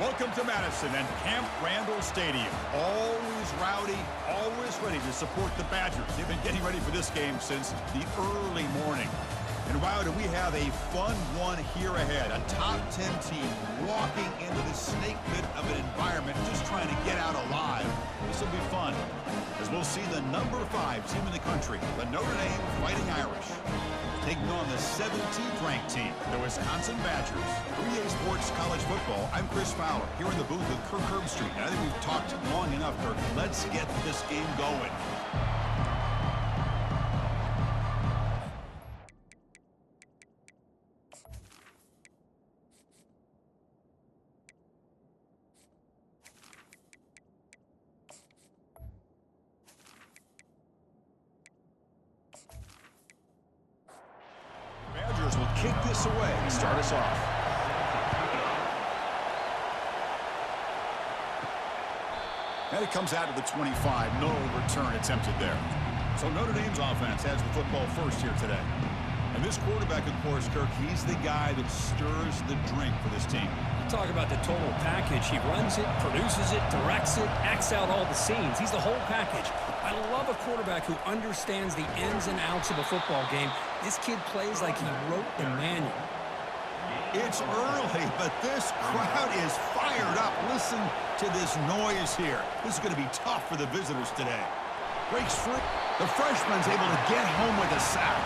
Welcome to Madison and Camp Randall Stadium. Always rowdy, always ready to support the Badgers. They've been getting ready for this game since the early morning. And wow, do we have a fun one here ahead. A top 10 team walking into the snake pit of an environment, just trying to get out alive. This will be fun, as we'll see the number 5 team in the country, the Notre Dame Fighting Irish, taking on the 17th ranked team, the Wisconsin Badgers. 3A Sports College Football, I'm Chris Fowler, here in the booth with Kirk Herbstreit. I think we've talked long enough, Kirk. Let's get this game going. Badgers will kick this away and start us off. And it comes out to the 25. No return attempted there. So Notre Dame's offense has the football first here today. And this quarterback, of course, Kirk, he's the guy that stirs the drink for this team. You talk about the total package. He runs it, produces it, directs it, acts out all the scenes. He's the whole package. I love a quarterback who understands the ins and outs of a football game. This kid plays like he wrote the manual. It's early, but this crowd is fired up. Listen to this noise here. This is going to be tough for the visitors today. Breaks free. The freshman's able to get home with a sack.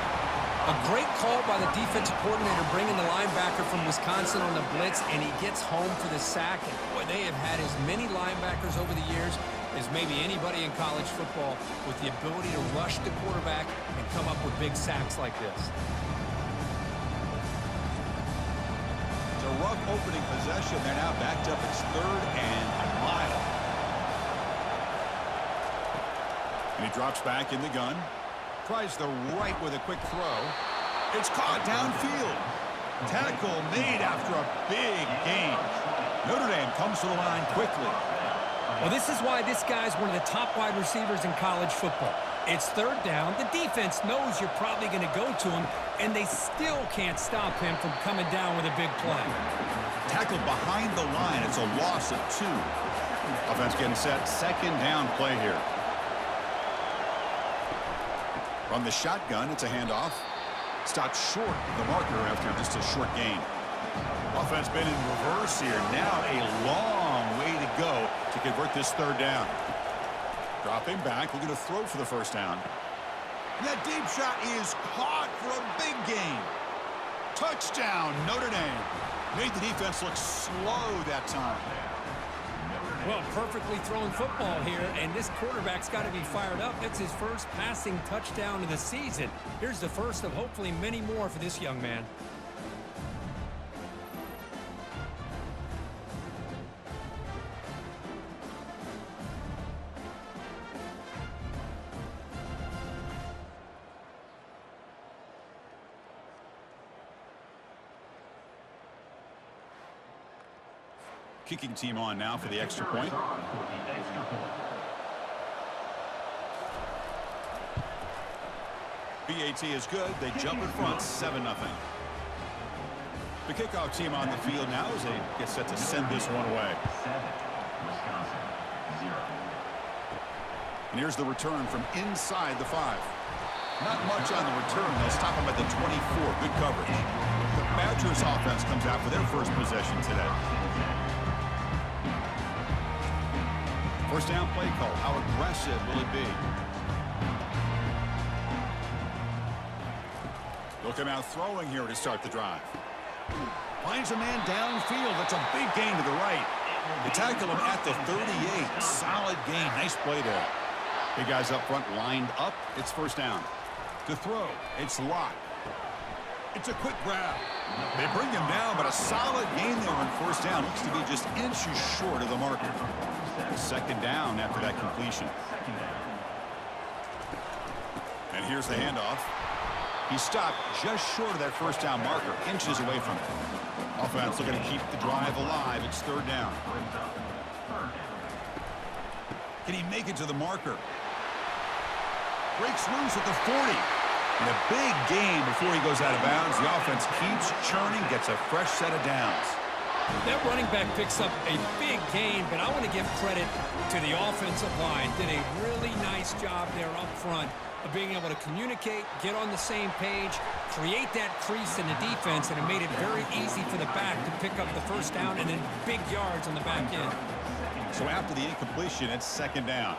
A great call by the defensive coordinator bringing the linebacker from Wisconsin on the blitz, and he gets home for the sack. And boy, they have had as many linebackers over the years as maybe anybody in college football with the ability to rush the quarterback and come up with big sacks like this. It's a rough opening possession. They're now backed up. It's 3rd and a mile. And he drops back in the gun. Tries the right with a quick throw. It's caught downfield. Tackle made after a big gain. Notre Dame comes to the line quickly. Well, this is why this guy's one of the top wide receivers in college football. It's 3rd down. The defense knows you're probably going to go to him, and they still can't stop him from coming down with a big play. Tackled behind the line. It's a loss of 2. Offense getting set. 2nd down play here. From the shotgun, it's a handoff. Stopped short of the marker after just a short gain. Offense been in reverse here. Now a long way to go to convert this 3rd down. Dropping back, looking to throw for the 1st down. And that deep shot is caught for a big gain. Touchdown, Notre Dame. Made the defense look slow that time. Well, perfectly thrown football here, and this quarterback's got to be fired up. It's his first passing touchdown of the season. Here's the first of hopefully many more for this young man. Kicking team on now for the extra point. BAT is good. They jump in front, 7-0. The kickoff team on the field now as they get set to send this one away. And here's the return from inside the 5. Not much on the return. They'll stop him at the 24. Good coverage. The Badgers offense comes out for their first possession today. 1st down play call. How aggressive will it be? They'll come out throwing here to start the drive. Finds a man downfield. That's a big gain to the right. They tackle him at the 38. Solid gain. Nice play there. Big guys up front lined up. It's 1st down. To throw. It's locked. It's a quick grab. They bring him down, but a solid gain there on 1st down. Looks to be just inches short of the marker. 2nd down after that completion. And here's the handoff. He stopped just short of that 1st down marker, inches away from it. Offense looking to keep the drive alive. It's 3rd down. Can he make it to the marker? Breaks loose at the 40. And a big gain before he goes out of bounds. The offense keeps churning, gets a fresh set of downs. That running back picks up a big gain, but I want to give credit to the offensive line. Did a really nice job there up front of being able to communicate, get on the same page, create that crease in the defense, and it made it very easy for the back to pick up the first down and then big yards on the back end. So after the incompletion, it's second down.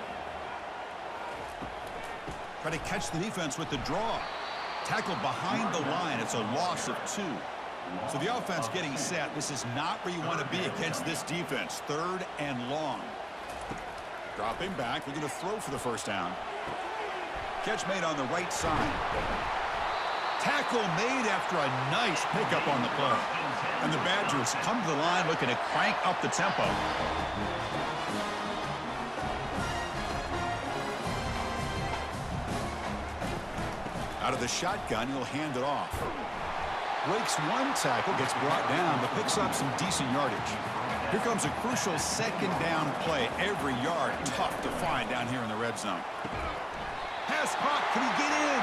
Try to catch the defense with the draw. Tackle behind the line. It's a loss of 2. So the offense getting set. This is not where you want to be against this defense. Third and long. Dropping back. We're going to throw for the first down. Catch made on the right side. Tackle made after a nice pickup on the play. And the Badgers come to the line looking to crank up the tempo. Out of the shotgun, he'll hand it off. Breaks one tackle, gets brought down, but picks up some decent yardage. Here comes a crucial second down play. Every yard tough to find down here in the red zone. Pass caught. Can he get in?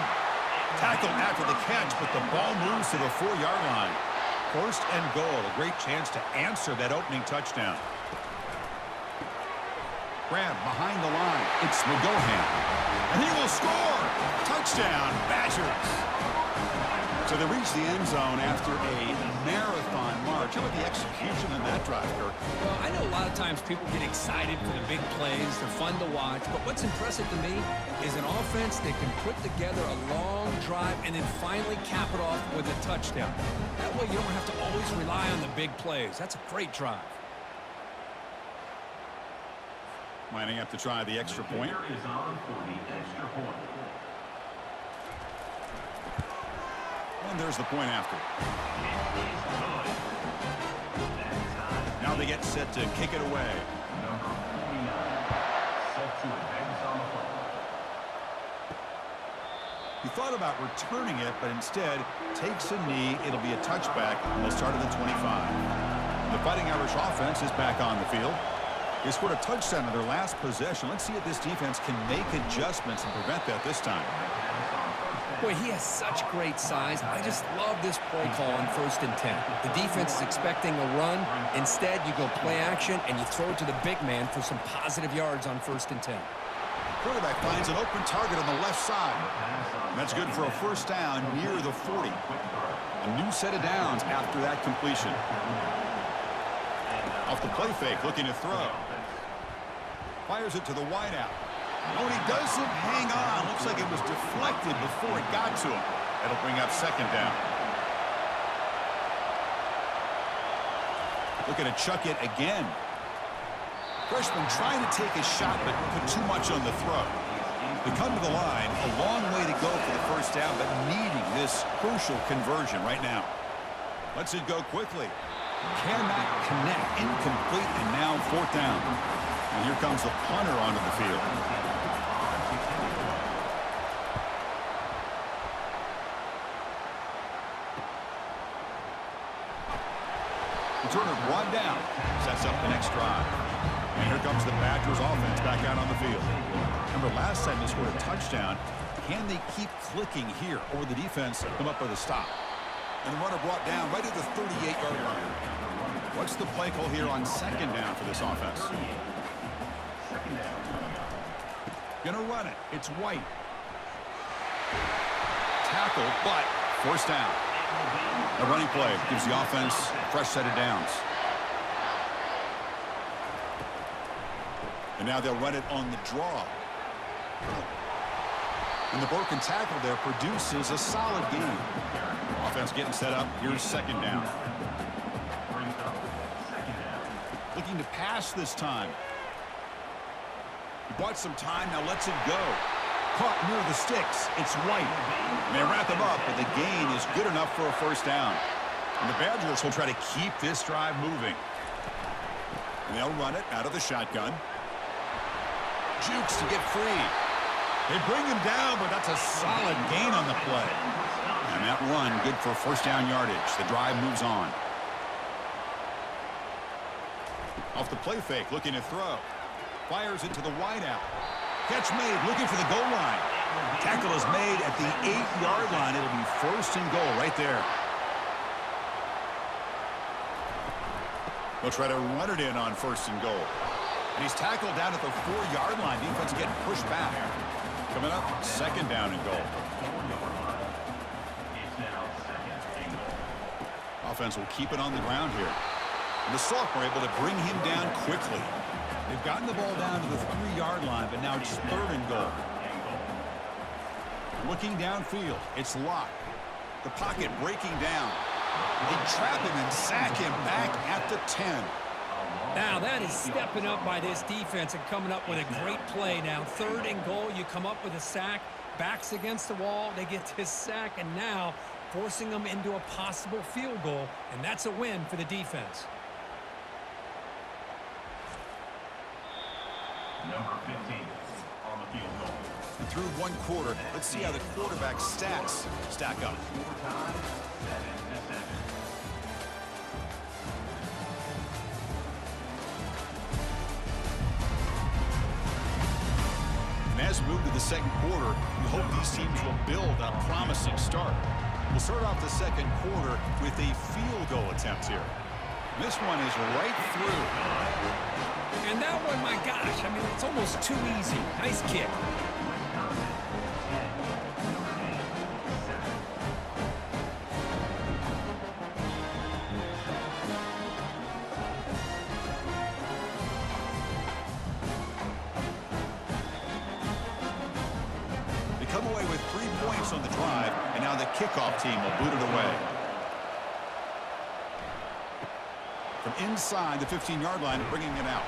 Tackle after the catch, but the ball moves to the 4-yard line. First and goal. A great chance to answer that opening touchdown. Grab behind the line. It's McGohan. And he will score. Touchdown, Badgers. So they reach the end zone after a marathon march. How about the execution in that drive, Kirk? Well, I know a lot of times people get excited for the big plays. They're fun to watch. But what's impressive to me is an offense that can put together a long drive and then finally cap it off with a touchdown. That way you don't have to always rely on the big plays. That's a great drive. Lining up to try the extra point. Is on for the extra point. And there's the point after. Now they get set to kick it away. Number 49, set to advance on the play. He thought about returning it, but instead takes a knee. It'll be a touchback, and they'll start at the 25. The Fighting Irish offense is back on the field. They scored a touchdown in their last possession. Let's see if this defense can make adjustments and prevent that this time. Boy, he has such great size. I just love this play call on 1st and 10. The defense is expecting a run. Instead, you go play action, and you throw it to the big man for some positive yards on 1st and 10. Quarterback finds an open target on the left side. And that's good for a first down near the 40. A new set of downs after that completion. Off the play fake, looking to throw. Fires it to the wideout. Oh, and he doesn't hang on. Looks like it was deflected before it got to him. That'll bring up second down. Looking to chuck it again. Freshman trying to take a shot, but put too much on the throw. They come to the line, a long way to go for the first down, but needing this crucial conversion right now. Lets it go quickly. Cannot connect. Incomplete, and now 4th down. And here comes the punter onto the field. Returner brought down. Sets up the next drive. And here comes the Badgers offense back out on the field. Remember, last time they scored a touchdown. Can they keep clicking here, or will the defense come up with a stop? And the runner brought down right at the 38-yard line. What's the play call here on second down for this offense? Gonna run it. It's White. Tackle, but first down. A running play gives the offense a fresh set of downs. And now they'll run it on the draw. And the broken tackle there produces a solid gain. Offense getting set up. Here's second down. Looking to pass this time. He bought some time, now lets it go. Caught near the sticks. It's White. And they wrap him up, but the gain is good enough for a first down. And the Badgers will try to keep this drive moving. And they'll run it out of the shotgun. Jukes to get free. They bring him down, but that's a solid gain on the play. And that run, good for first down yardage. The drive moves on. Off the play fake, looking to throw. Fires it to the wideout. Catch made, looking for the goal line. Tackle is made at the 8-yard line. It'll be first and goal right there. They'll try to run it in on 1st and goal. And he's tackled down at the 4-yard line. Defense getting pushed back. Coming up, 2nd down and goal. Offense will keep it on the ground here. And the sophomore able to bring him down quickly. They've gotten the ball down to the 3-yard line, but now it's 3rd and goal. Looking downfield, it's Locke. The pocket breaking down. They trap him and sack him back at the 10. Now that is stepping up by this defense and coming up with a great play. Now 3rd and goal, you come up with a sack, backs against the wall, they get this sack, and now forcing them into a possible field goal, and that's a win for the defense. Number 15 on the field goal. And through 1 quarter, let's see how the quarterback stats stack up. And as we move to the 2nd quarter, we hope these teams will build a promising start. We'll start off the 2nd quarter with a field goal attempt here. This one is right through. And that one, my gosh, I mean, it's almost too easy. Nice kick. They come away with 3 points on the drive, and now the kickoff team will boot it away. From inside the 15-yard line, bringing it out.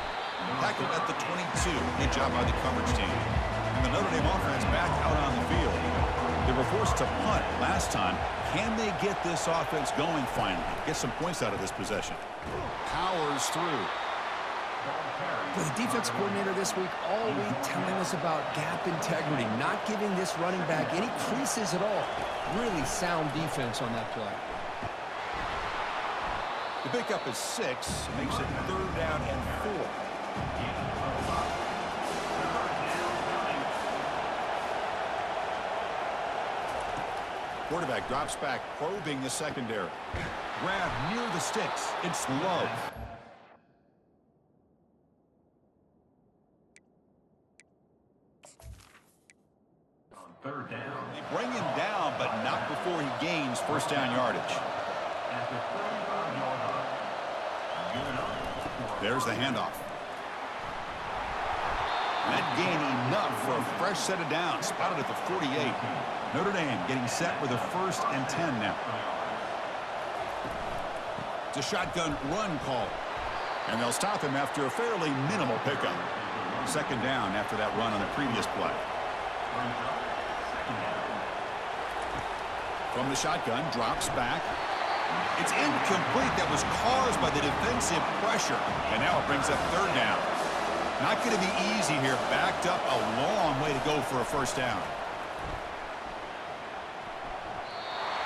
Tackled at the 22. Good job by the coverage team. And the Notre Dame offense back out on the field. They were forced to punt last time. Can they get this offense going finally? Get some points out of this possession. Powers through. For the defense coordinator this week, all week telling us about gap integrity, not giving this running back any creases at all. Really sound defense on that play. The pickup is 6, makes it 3rd down and 4. Quarterback drops back, probing the secondary. Grab near the sticks. It's Love. On 3rd down. They bring him down, but not before he gains 1st down yardage. At the 35-yard line. Good enough. There's the handoff. That gain enough for a fresh set of downs, spotted at the 48. Notre Dame getting set with a 1st and 10 now. It's a shotgun run call. And they'll stop him after a fairly minimal pickup. 2nd down after that run on the previous play. From the shotgun, drops back. It's incomplete. That was caused by the defensive pressure. And now it brings up 3rd down. Not going to be easy here. Backed up a long way to go for a 1st down.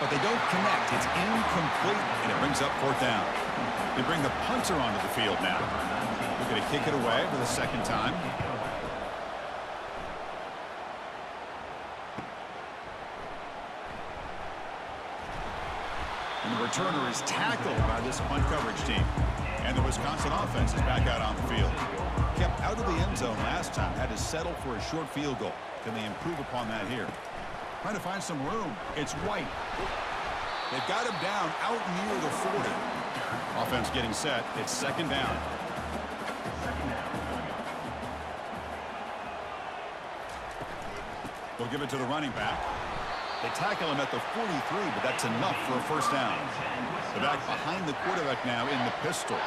But they don't connect. It's incomplete, and it brings up 4th down. They bring the punter onto the field now. They're going to kick it away for the 2nd time. And the returner is tackled by this punt coverage team. And the Wisconsin offense is back out on the field. Kept out of the end zone last time, had to settle for a short field goal. Can they improve upon that here? Trying to find some room. It's White. They've got him down out near the 40. Offense getting set. It's 2nd down. They'll give it to the running back. They tackle him at the 43, but that's enough for a 1st down. The back behind the quarterback now in the pistol.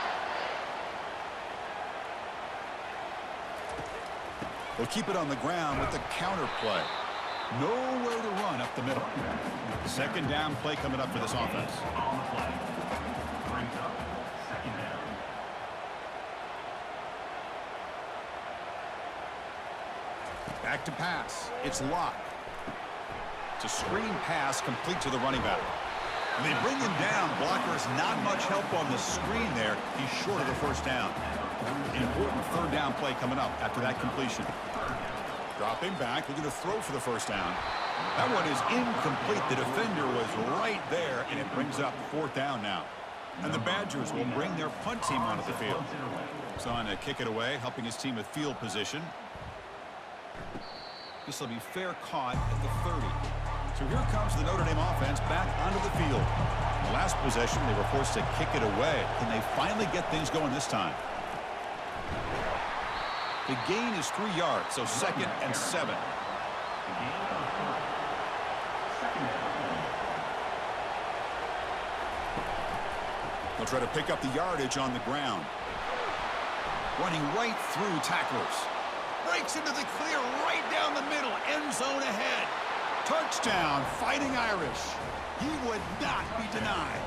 They'll keep it on the ground with the counter play. Nowhere to run up the middle. 2nd down play coming up for this offense. On the play. Brings up 2nd down. Back to pass. It's Locke. It's a screen pass complete to the running back. And they bring him down. Blockers not much help on the screen there. He's short of the 1st down. An important 3rd down play coming up after that completion. Dropping back, looking to throw for the 1st down. That one is incomplete. The defender was right there, and it brings up 4th down now. And the Badgers will bring their punt team onto the field. It's on to kick it away, helping his team with field position. This will be fair caught at the 30. So here comes the Notre Dame offense back onto the field. The last possession, they were forced to kick it away. Can they finally get things going this time? The gain is 3 yards, so 2nd and 7. They'll try to pick up the yardage on the ground. Running right through tacklers. Breaks into the clear right down the middle. End zone ahead. Touchdown, Fighting Irish. He would not be denied.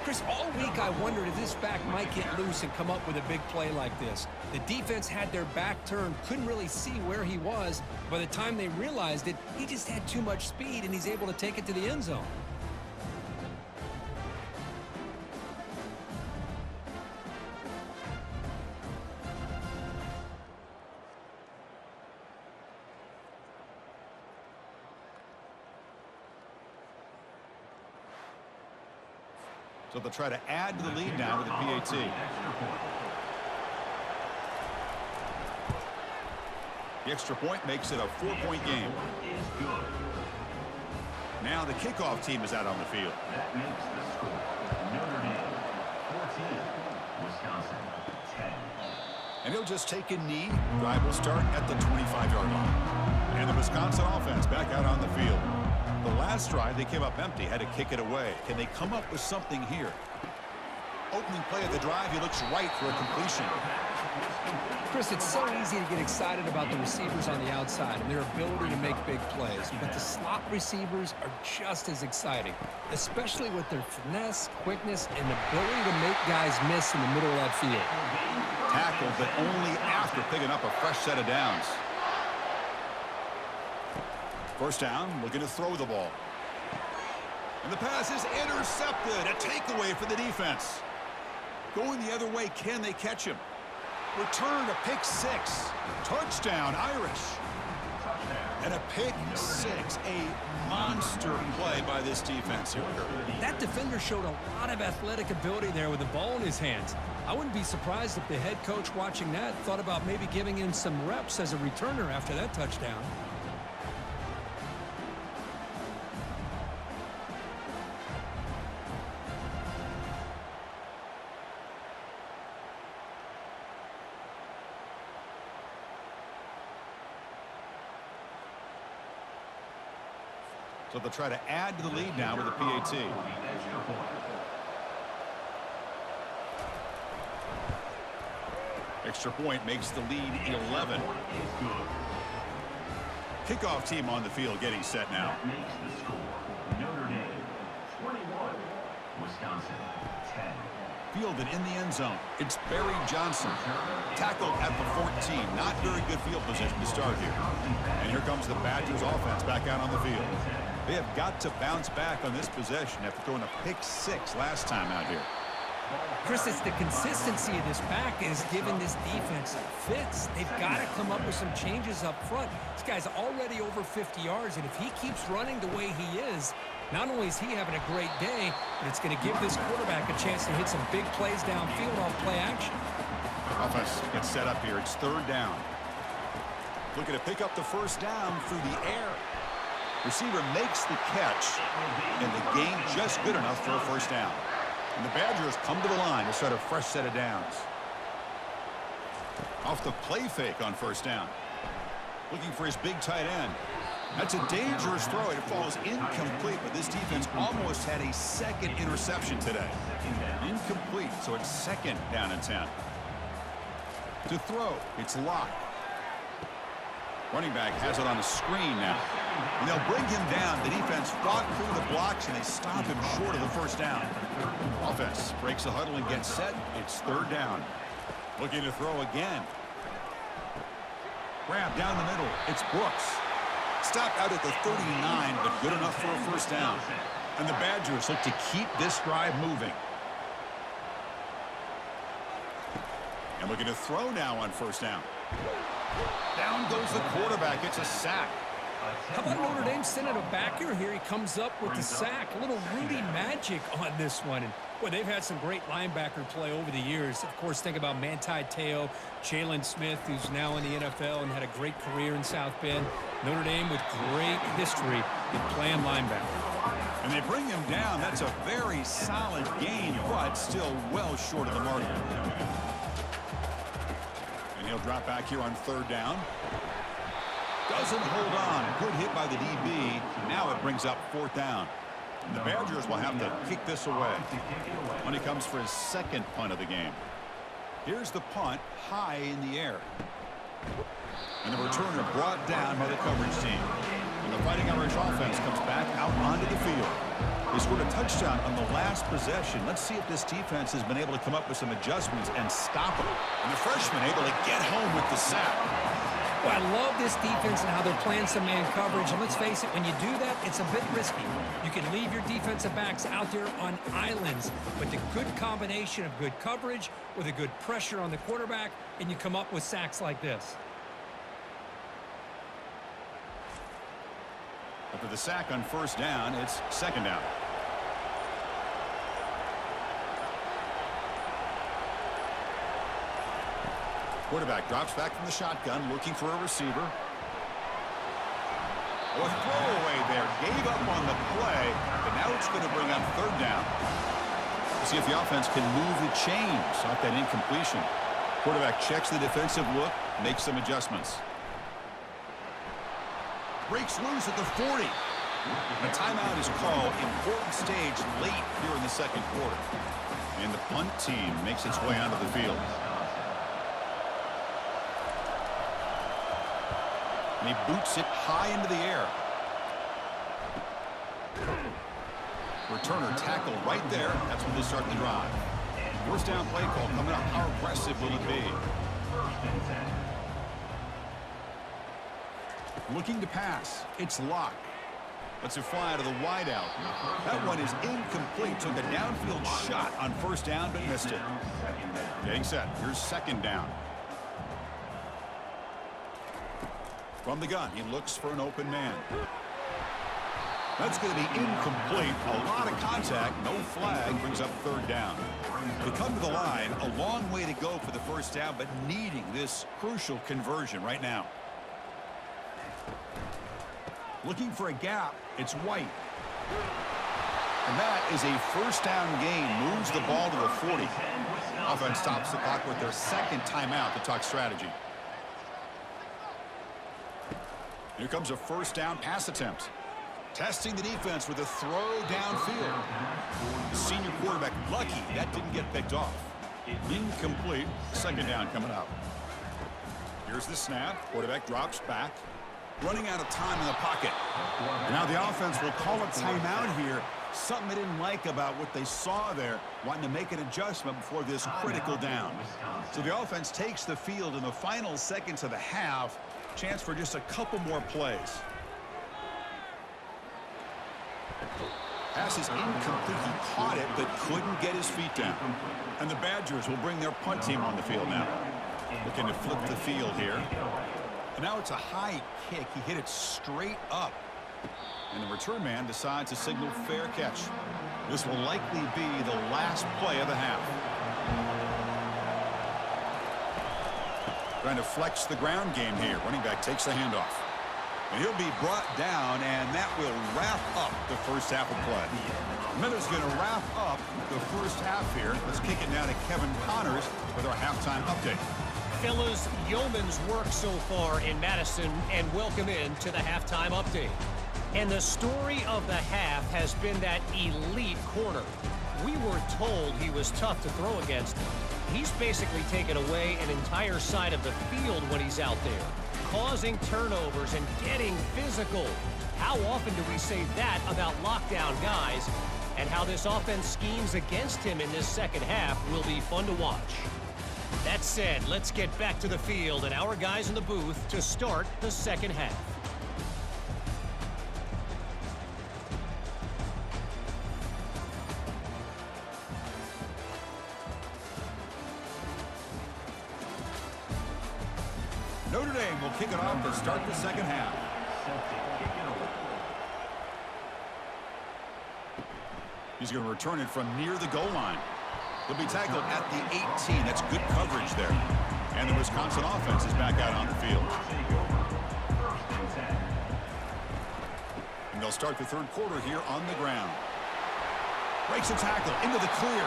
Chris, all week I wondered if this back might get loose and come up with a big play like this. The defense had their back turned, couldn't really see where he was. By the time they realized it, he just had too much speed, and he's able to take it to the end zone. So they'll try to add to the lead now with the PAT. The extra point makes it a 4-point game. Now the kickoff team is out on the field. That makes the score Notre Dame 14, Wisconsin 10. And he'll just take a knee. Drive will start at the 25-yard line. And the Wisconsin offense back out on the field. The last drive, they came up empty, had to kick it away. Can they come up with something here? Opening play of the drive, he looks right for a completion. Chris, it's so easy to get excited about the receivers on the outside and their ability to make big plays, but the slot receivers are just as exciting, especially with their finesse, quickness, and ability to make guys miss in the middle of that field. Tackled, but only after picking up a fresh set of downs. First down, looking to throw the ball. And the pass is intercepted. A takeaway for the defense. Going the other way, can they catch him? Return, a pick six. Touchdown, Irish. And a pick six. A monster play by this defense here. That defender showed a lot of athletic ability there with the ball in his hands. I wouldn't be surprised if the head coach watching that thought about maybe giving him some reps as a returner after that touchdown. So they'll try to add to the lead now with the PAT. Extra point makes the lead 11. Kickoff team on the field getting set now. That makes the score Notre Dame 21, Wisconsin 10. Fielded in the end zone. It's Barry Johnson. Tackled at the 14. Not very good field position to start here. And here comes the Badgers offense back out on the field. They have got to bounce back on this possession after throwing a pick six last time out here. Chris, it's the consistency of this back is giving this defense fits. They've got to come up with some changes up front. This guy's already over 50 yards, and if he keeps running the way he is, not only is he having a great day, but it's going to give this quarterback a chance to hit some big plays downfield off play action. Offense gets set up here. It's third down. Looking to pick up the first down through the air. Receiver makes the catch, and the gain just good enough for a first down. And the Badgers come to the line to start a fresh set of downs. Off the play fake on first down. Looking for his big tight end. That's a dangerous throw. It falls incomplete, but this defense almost had a second interception today. Incomplete, so it's second down and 10. To throw, it's locked. Running back has it on the screen now. And they'll bring him down. The defense fought through the blocks, and they stop him short of the first down. Offense breaks the huddle and gets set. It's third down. Looking to throw again. Grab down the middle. It's Brooks. Stopped out at the 39, but good enough for a first down. And the Badgers look to keep this drive moving. And looking to throw now on first down. Down goes the quarterback. It's a sack. How about Notre Dame sending a backer here? He comes up with the sack. A little Rudy magic on this one. And, boy, they've had some great linebacker play over the years. Of course, think about Manti Te'o, Jalen Smith, who's now in the NFL and had a great career in South Bend. Notre Dame with great history in playing linebacker. And they bring him down. That's a very solid gain, but still well short of the mark. And he'll drop back here on third down. Doesn't hold on. Good hit by the DB. Now it brings up fourth down. And the Badgers will have to kick this away when he comes for his second punt of the game. Here's the punt, high in the air. And the returner brought down by the coverage team. And the Fighting Irish offense comes back out onto the field. They scored a touchdown on the last possession. Let's see if this defense has been able to come up with some adjustments and stop them. And the freshman able to get home with the sack. Well, I love this defense and how they're playing some man coverage. And let's face it, when you do that, it's a bit risky. You can leave your defensive backs out there on islands, but the good combination of good coverage with a good pressure on the quarterback, and you come up with sacks like this. After the sack on first down, it's second down. Quarterback drops back from the shotgun, looking for a receiver. A throwaway there. Gave up on the play, but now it's going to bring up third down. See if the offense can move the chains off that incompletion. Quarterback checks the defensive look, makes some adjustments. Breaks loose at the 40. A timeout is called. Important stage late here in the second quarter. And the punt team makes its way onto the field. And he boots it high into the air. Returner tackled right there. That's when they start the drive. First down play call coming up. How aggressive will it be? Looking to pass. It's Locke. Lets it fly out of the wideout. That one is incomplete. Took a downfield shot on first down, but missed it. Getting set. Here's second down. From the gun, he looks for an open man. That's going to be incomplete. A lot of contact. No flag. Brings up third down. They come to the line. A long way to go for the first down, but needing this crucial conversion right now. Looking for a gap. It's White. And that is a first down gain. Moves the ball to the 40. Offense stops the clock with their second timeout to talk strategy. Here comes a first down pass attempt. Testing the defense with a throw downfield. The senior quarterback lucky that didn't get picked off. Incomplete. Second down coming up. Here's the snap. Quarterback drops back. Running out of time in the pocket. And now the offense will call a timeout here. Something they didn't like about what they saw there. Wanting to make an adjustment before this critical down. So the offense takes the field in the final seconds of the half. Chance for just a couple more plays. Pass is incomplete. He caught it, but couldn't get his feet down. And the Badgers will bring their punt team on the field now. Looking to flip the field here. And now it's a high kick. He hit it straight up. And the return man decides to signal fair catch. This will likely be the last play of the half. Trying to flex the ground game here. Running back takes the handoff. And he'll be brought down, and that will wrap up the first half of play. Miller's going to wrap up the first half here. Let's kick it now to Kevin Connors with our halftime update. Fellas, yeoman's work so far in Madison, and welcome in to the halftime update. And the story of the half has been that elite corner. We were told he was tough to throw against. He's basically taken away an entire side of the field when he's out there, causing turnovers and getting physical. How often do we say that about lockdown guys? And how this offense schemes against him in this second half will be fun to watch. That said, let's get back to the field and our guys in the booth to start the second half. Notre Dame will kick it off to start the second half. set to kick it away. He's going to return it from near the goal line. He'll be tackled at the 18. That's good coverage there. And the Wisconsin offense is back out on the field. And they'll start the third quarter here on the ground. Breaks a tackle into the clear.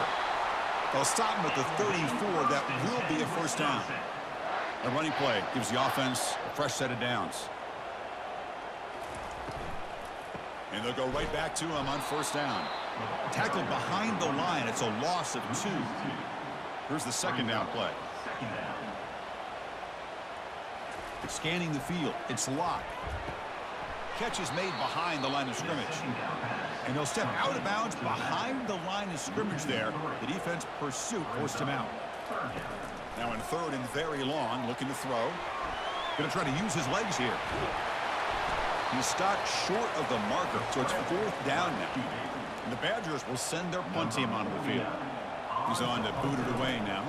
They'll stop him at the 34. That will be a first down. A running play gives the offense a fresh set of downs. And they'll go right back to him on first down. Tackled behind the line. It's a loss of 2. Here's the second down play. Scanning the field. It's locked. Catch is made behind the line of scrimmage. And he'll step out of bounds behind the line of scrimmage there. The defense pursuit forced him out. Now in third and very long, looking to throw. Going to try to use his legs here. He's stopped short of the marker, so it's fourth down now. And the Badgers will send their punt team onto the field. He's on to boot it away now.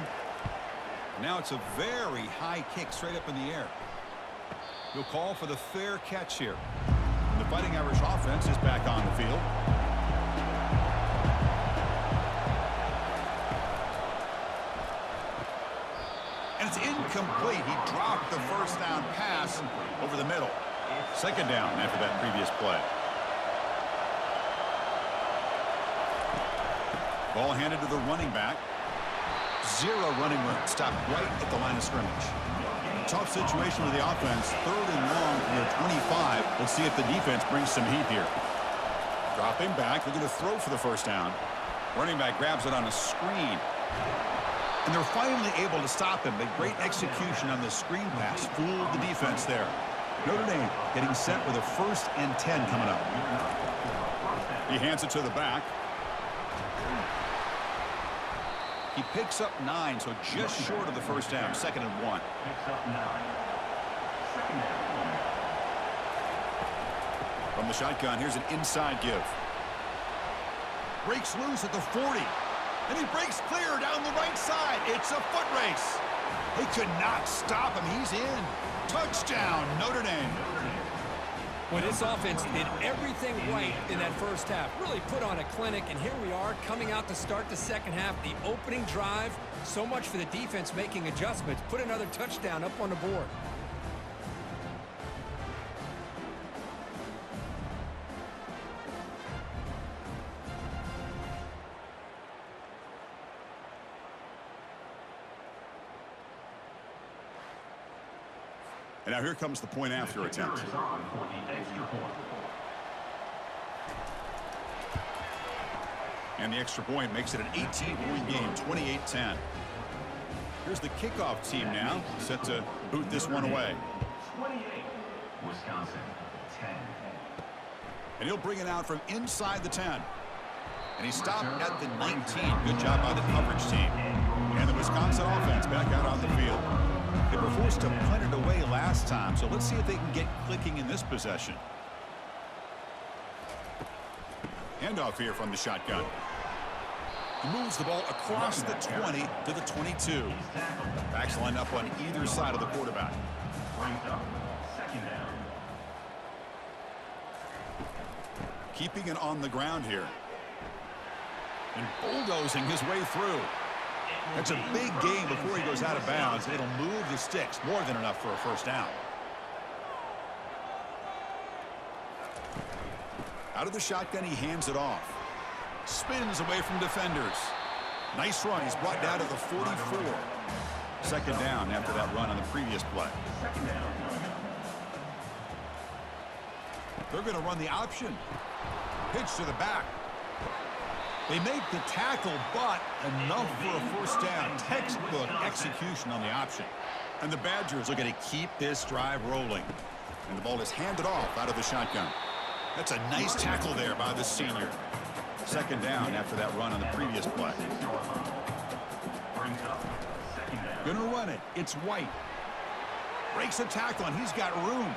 Now it's a very high kick straight up in the air. He'll call for the fair catch here. And the Fighting Irish offense is back on the field. And it's incomplete. He dropped the first down pass over the middle. Second down after that previous play. Ball handed to the running back. 0 running room. Stopped right at the line of scrimmage. Tough situation with the offense. Third and long from their 25. Let's see if the defense brings some heat here. Dropping back. They're going to throw for the first down. Running back grabs it on a screen. And they're finally able to stop him. But great execution on the screen pass. Fooled the defense there. Notre Dame getting set with a 1st and 10 coming up. He hands it to the back. He picks up 9, so just short of the first down. 2nd and 1. Picks up 9. 2nd down. From the shotgun, here's an inside give. Breaks loose at the 40. And he breaks clear down the right side. It's a foot race. They could not stop him. He's in. Touchdown, Notre Dame. Well, this offense did everything right in that first half. Really put on a clinic, and here we are coming out to start the second half. The opening drive, so much for the defense making adjustments. Put another touchdown up on the board. And now here comes the point after attempt. Is on for the extra point. And the extra point makes it an 18-point game, 28-10. Here's the kickoff team now, set to boot this one away. 28. Wisconsin, 10. And he'll bring it out from inside the 10. And he stopped at the 19. Good job by the coverage team. And the Wisconsin offense back out on the field. They were forced to punt it away last time, so let's see if they can get clicking in this possession. Handoff here from the shotgun. He moves the ball across the 20 to the 22. Backs lined up on either side of the quarterback. Brings up 2nd down. Keeping it on the ground here. And bulldozing his way through. That's a big gain before he goes out of bounds. It'll move the sticks, more than enough for a first down. Out of the shotgun, he hands it off. Spins away from defenders. Nice run. He's brought down to the 44. 2nd down after that run on the previous play. 2nd down. They're going to run the option. Pitch to the back. They make the tackle, but enough for a first down. Textbook execution on the option. And the Badgers are going to keep this drive rolling. And the ball is handed off out of the shotgun. That's a nice tackle there by the senior. 2nd down after that run on the previous play. Brings up 2nd down. Going to run it. It's White. Breaks a tackle, and he's got room.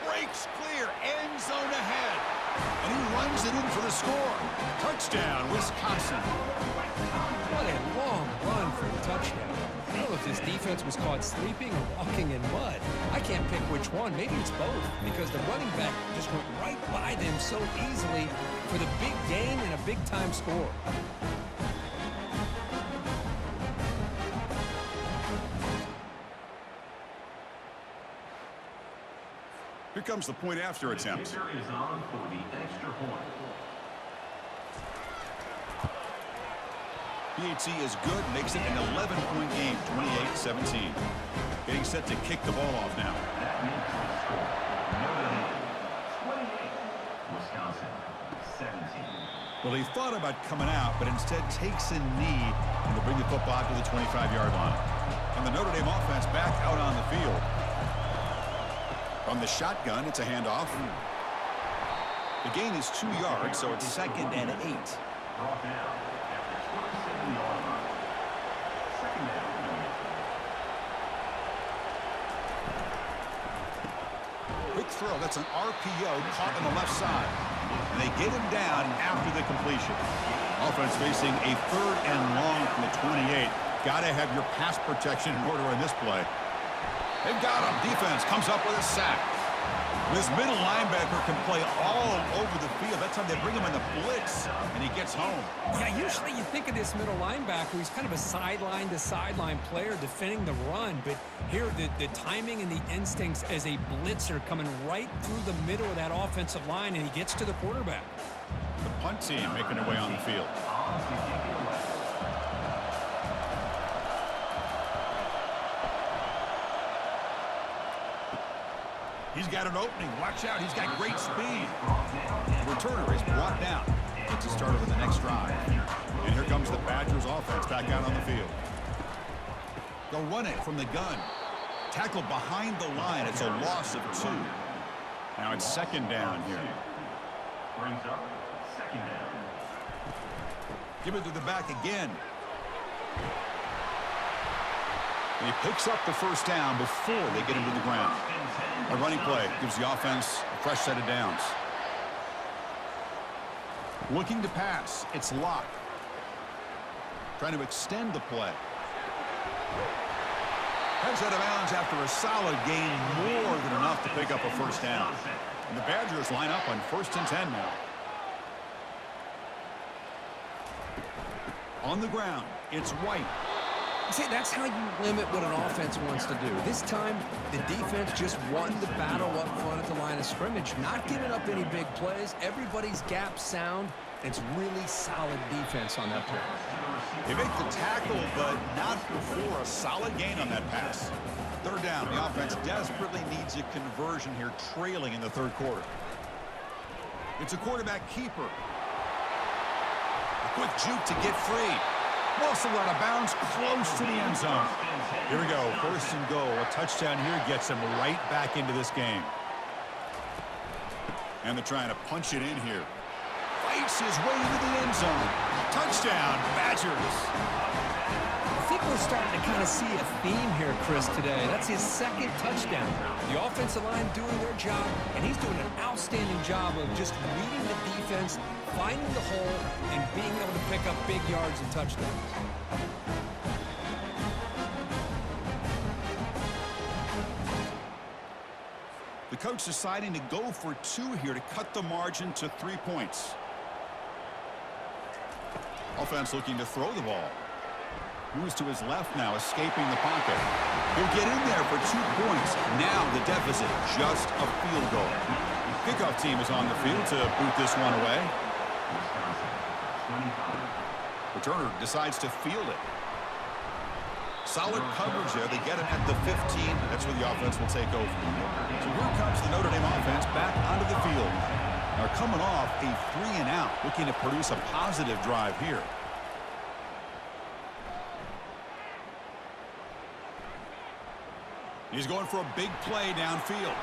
Breaks clear. End zone ahead. And he runs it in for the score. Touchdown, Wisconsin. What a long run for a touchdown. I don't know if this defense was caught sleeping or walking in mud. I can't pick which one. Maybe it's both, because the running back just went right by them so easily for the big gain and a big-time score. Here comes the point after attempt. The kicker is on for the extra point. PAT is good, makes it an 11-point game, 28-17. Getting set to kick the ball off now. That makes the score Notre Dame 28, Wisconsin 17. Well, he thought about coming out, but instead takes a knee and to bring the football to the 25-yard line. And the Notre Dame offense back out on the field. From the shotgun, it's a handoff. The gain is 2 yards, so it's 2nd and 8. Brought down after 27-yard line. 2nd down. Quick throw. That's an RPO caught on the left side. And they get him down after the completion. Offense facing a 3rd and long from the 28. Got to have your pass protection in order in this play. They've got him. Defense comes up with a sack. This middle linebacker can play all over the field. That's how they bring him in the blitz, and he gets home. Yeah, usually you think of this middle linebacker, he's kind of a sideline-to-sideline player defending the run, but here the timing and the instincts as a blitzer coming right through the middle of that offensive line, and he gets to the quarterback. The punt team making their way on the field. He's got an opening. Watch out. He's got great speed. Returner is brought down. Gets a start with the next drive. And here comes the Badgers offense back out on the field. They'll run it from the gun. Tackle behind the line. It's a loss of 2. Now it's 2nd down here. Brings up 2nd down. Give it to the back again. And he picks up the 1st down before they get him to the ground. A running play gives the offense a fresh set of downs. Looking to pass. It's Locke. Trying to extend the play. Heads out of bounds after a solid gain, more than enough to pick up a 1st down. And the Badgers line up on 1st and 10 now. On the ground, it's White. See, that's how you limit what an offense wants to do. This time, the defense just won the battle up front at the line of scrimmage, not giving up any big plays. Everybody's gap sound. It's really solid defense on that play. They make the tackle, but not before a solid gain on that pass. 3rd down. The offense desperately needs a conversion here, trailing in the 3rd quarter. It's a quarterback keeper. A quick juke to get free. Also out of bounds, close to the end zone. Here we go, 1st and goal. A touchdown here gets him right back into this game. And they're trying to punch it in here. Fights his way into the end zone. Touchdown, Badgers. I think we're starting to kind of see a theme here, Chris, today. That's his 2nd touchdown. The offensive line doing their job, and he's doing an outstanding job of just reading the defense, finding the hole, and being able to pick up big yards and touchdowns. The coach deciding to go for 2 here to cut the margin to 3 points. Offense looking to throw the ball. Moves to his left now, escaping the pocket. He'll get in there for 2 points. Now the deficit, just a field goal. Kickoff team is on the field to boot this one away. Returner decides to field it. Solid coverage there. They get him at the 15. That's where the offense will take over. So here comes the Notre Dame offense back onto the field. They're coming off a 3-and-out, looking to produce a positive drive here. He's going for a big play downfield.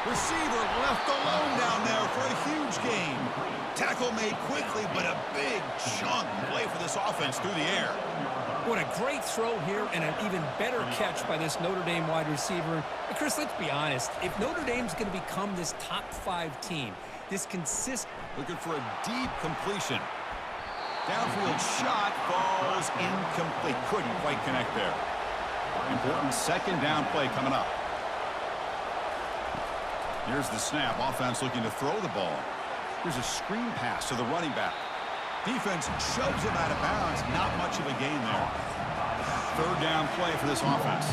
Receiver left alone down there for a huge gain. Tackle made quickly, but a big chunk play for this offense through the air. What a great throw here and an even better catch by this Notre Dame wide receiver. And Chris, let's be honest. If Notre Dame's going to become this top 5 team, this consistent... Looking for a deep completion. Downfield shot falls incomplete. Couldn't quite connect there. Important second down play coming up. Here's the snap. Offense looking to throw the ball. Here's a screen pass to the running back. Defense shoves him out of bounds. Not much of a gain there. Third down play for this offense.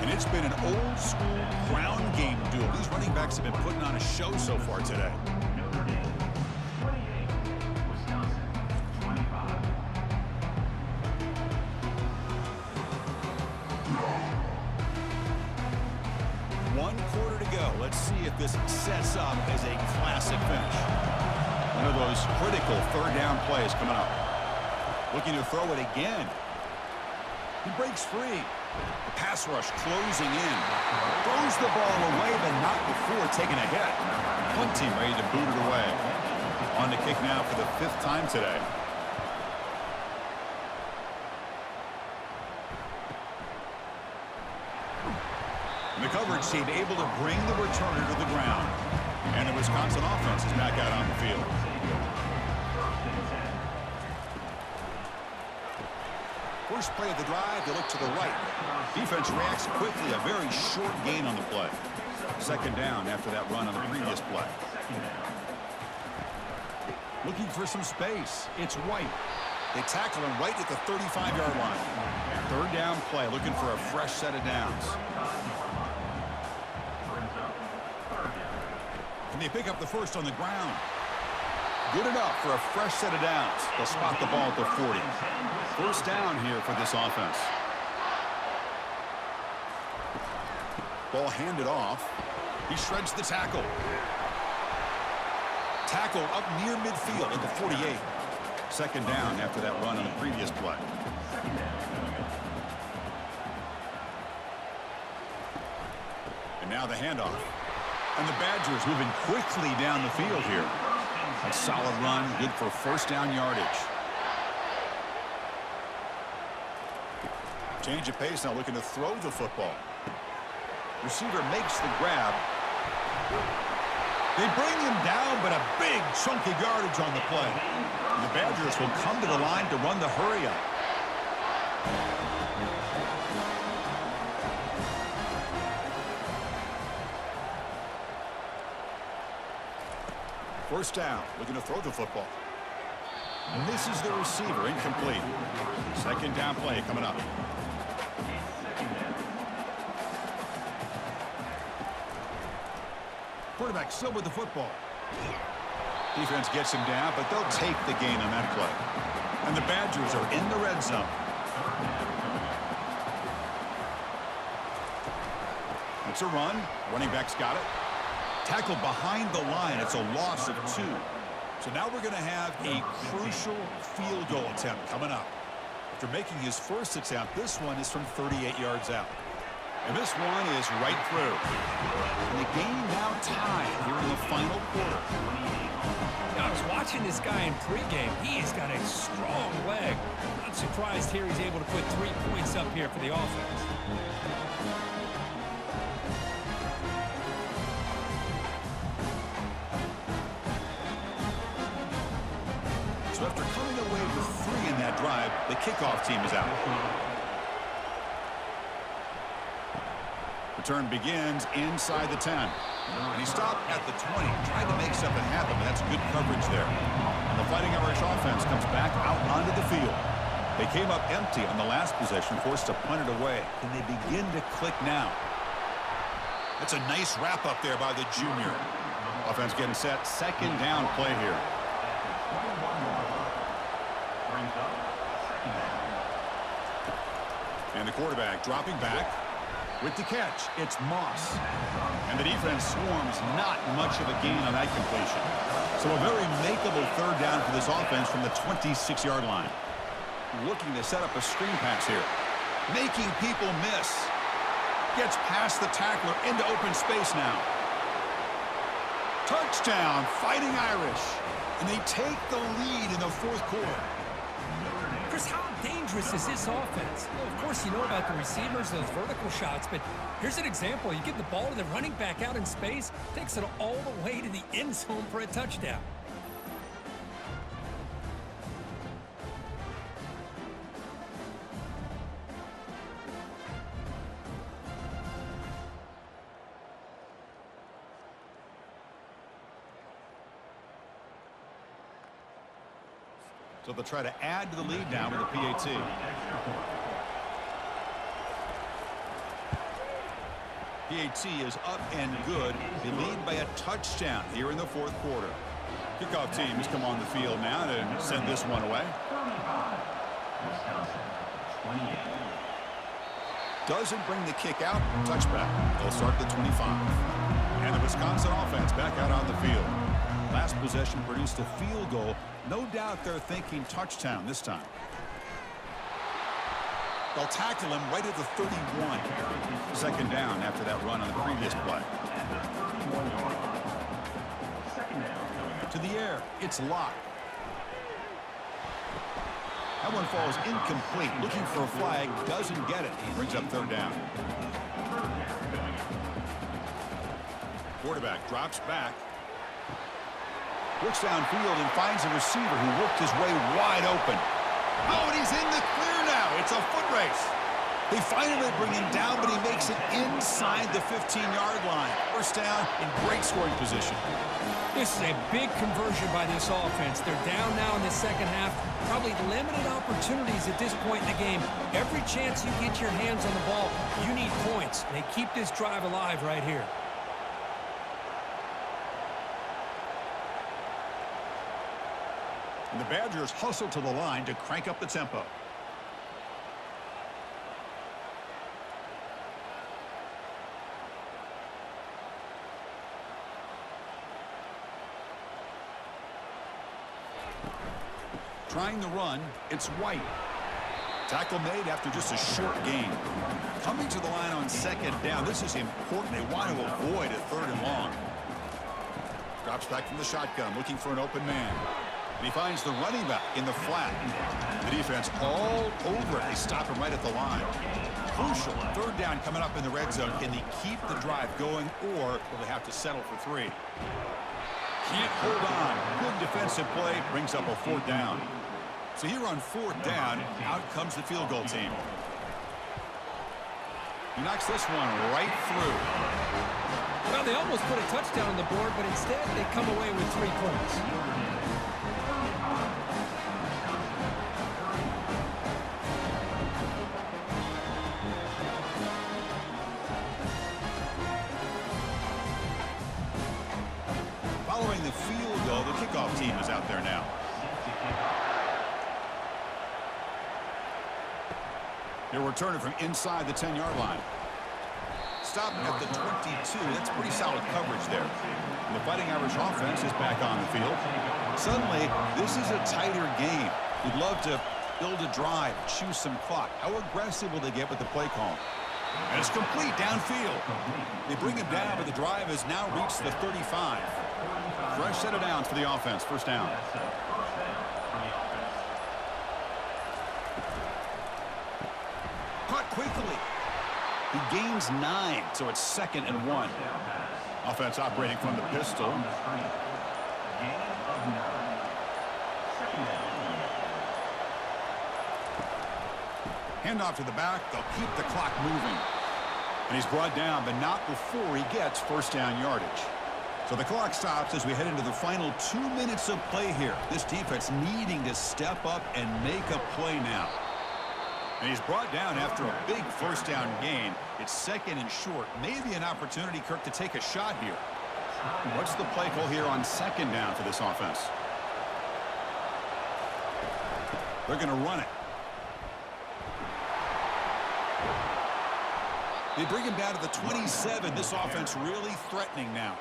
And it's been an old-school ground game duel. These running backs have been putting on a show so far today. Notre Dame, 28, Wisconsin, 25. One quarter to go. Let's see if this sets up as a classic finish. One of those critical third down plays coming up. Looking to throw it again. He breaks free. The pass rush closing in. Throws the ball away, but not before taking a hit. Punt team ready to boot it away. On to kick now for the 5th time today. And the coverage team able to bring the returner to the ground. And the Wisconsin offense is back out on the field. First play of the drive, they look to the right. Defense reacts quickly, a very short gain on the play. Second down after that run on the previous play. Looking for some space. It's White. They tackle him right at the 35-yard line. Third down play, looking for a fresh set of downs. Can they pick up the first on the ground? Good enough for a fresh set of downs. They'll spot the ball at the 40. First down here for this offense. Ball handed off. He shreds the tackle. Tackle up near midfield at the 48. Second down after that run on the previous play. And now the handoff. And the Badgers moving quickly down the field here. A solid run, good for first down yardage. Change of pace now, looking to throw the football. Receiver makes the grab. They bring him down, but a big chunk of yardage on the play. And the Badgers will come to the line to run the hurry up. First down, looking to throw the football. Misses the receiver, incomplete. Second down play coming up. Quarterback still with the football. Defense gets him down, but they'll take the gain on that play. And the Badgers are in the red zone. It's a run. Running back's got it. Tackled behind the line. It's a loss of 2. So now we're going to have a crucial field goal attempt coming up. After making his first attempt, this one is from 38 yards out. And this one is right through. And the game now tied here in the final quarter. I was watching this guy in pregame. He's got a strong leg. Not surprised here he's able to put 3 points up here for the offense. So after coming away with 3 in that drive, the kickoff team is out. Return begins inside the 10. And he stopped at the 20, trying to make something happen, but that's good coverage there. And the Fighting Irish offense comes back out onto the field. They came up empty on the last possession, forced to punt it away. Can they begin to click now? That's a nice wrap up there by the junior. Offense getting set. Second down play here. And the quarterback dropping back. With the catch, it's Moss. And the defense swarms, not much of a gain on that completion. So a very makeable third down for this offense from the 26-yard line. Looking to set up a screen pass here. Making people miss. Gets past the tackler into open space now. Touchdown, Fighting Irish. And they take the lead in the fourth quarter. Chris, how dangerous is this offense? Well, of course, you know about the receivers, those vertical shots, but here's an example. You give the ball to the running back out in space, takes it all the way to the end zone for a touchdown. So they'll try to add to the lead now with a PAT. PAT is up and good. They lead by a touchdown here in the fourth quarter. Kickoff team has come on the field now to send this one away. Wisconsin, 28. Doesn't bring the kick out. Touchback. They'll start the 25. And the Wisconsin offense back out on the field. Last possession produced a field goal. No doubt they're thinking touchdown this time. They'll tackle him right at the 31. Second down after that run on the previous play. To the air. It's locked. That one falls incomplete. Looking for a flag. Doesn't get it. He brings up third down. Quarterback drops back. Looks downfield and finds a receiver who worked his way wide open. Oh, and he's in the clear now. It's a foot race. They finally bring him down, but he makes it inside the 15-yard line. First down in great scoring position. This is a big conversion by this offense. They're down now in the second half. Probably limited opportunities at this point in the game. Every chance you get your hands on the ball, you need points. They keep this drive alive right here. And the Badgers hustle to the line to crank up the tempo. Trying the run, it's White. Tackle made after just a short gain. Coming to the line on second down. This is important. They want to avoid a third and long. Drops back from the shotgun, looking for an open man. And he finds the running back in the flat. The defense all over it. They stop him right at the line. Crucial. Third down coming up in the red zone. Can they keep the drive going, or will they have to settle for three? Can't hold on. Good defensive play. Brings up a fourth down. So here on fourth down, out comes the field goal team. He knocks this one right through. Well, they almost put a touchdown on the board, but instead they come away with 3 points. Following the field goal, the kickoff team is out there now. They're returning from inside the 10-yard line. Stop at the 22. That's pretty solid coverage there. And the Fighting Irish offense is back on the field. Suddenly, this is a tighter game. You'd love to build a drive, choose some clock. How aggressive will they get with the play call? And it's complete downfield. They bring him down, but the drive has now reached the 35. Fresh set of downs for the offense. First down. Caught quickly. He gains 9, so it's 2nd and 1. Offense operating from the pistol. Handoff to the back. They'll keep the clock moving. And he's brought down, but not before he gets first down yardage. So the clock stops as we head into the final 2 minutes of play here. This defense needing to step up and make a play now. And he's brought down after a big first down gain. It's 2nd and short. Maybe an opportunity, Kirk, to take a shot here. What's the play call here on 2nd down for this offense? They're going to run it. They bring him down to the 27. This offense really threatening now.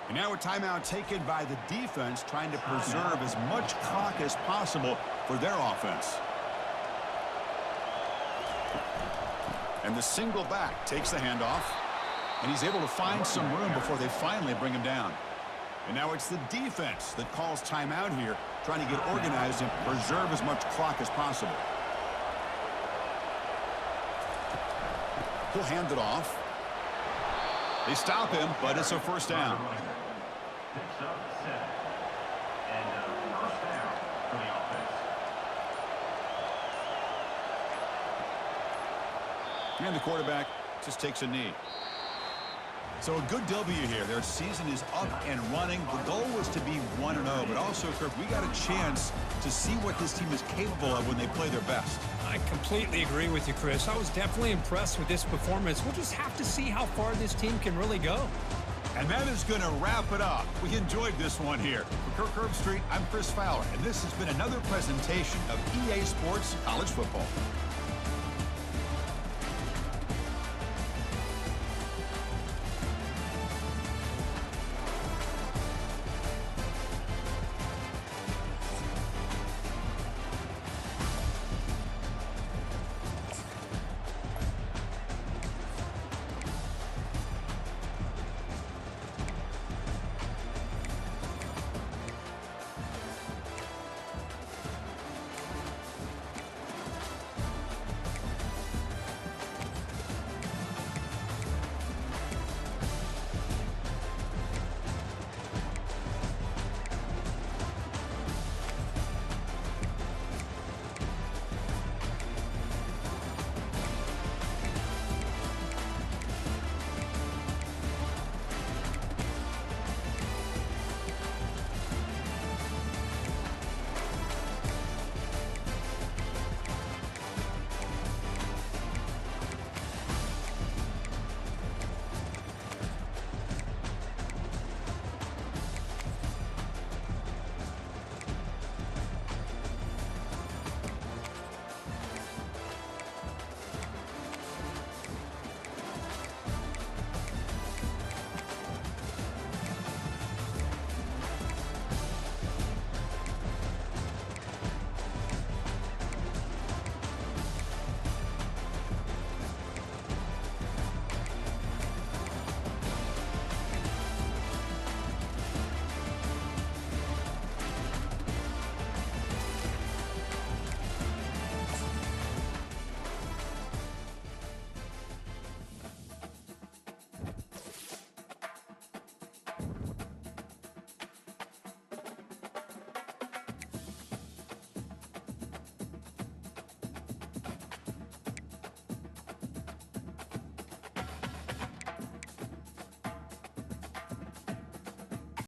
And now a timeout taken by the defense, trying to preserve as much clock as possible for their offense. And the single back takes the handoff, and he's able to find some room before they finally bring him down. And now it's the defense that calls timeout here, trying to get organized and preserve as much clock as possible. He'll hand it off. They stop him, but it's a first down. And the quarterback just takes a knee. So a good W here. Their season is up and running. The goal was to be 1-0, but also, Kirk, we got a chance to see what this team is capable of when they play their best. I completely agree with you, Chris. I was definitely impressed with this performance. We'll just have to see how far this team can really go. And that is going to wrap it up. We enjoyed this one here. For Kirk Herbstreit, I'm Chris Fowler, and this has been another presentation of EA Sports College Football.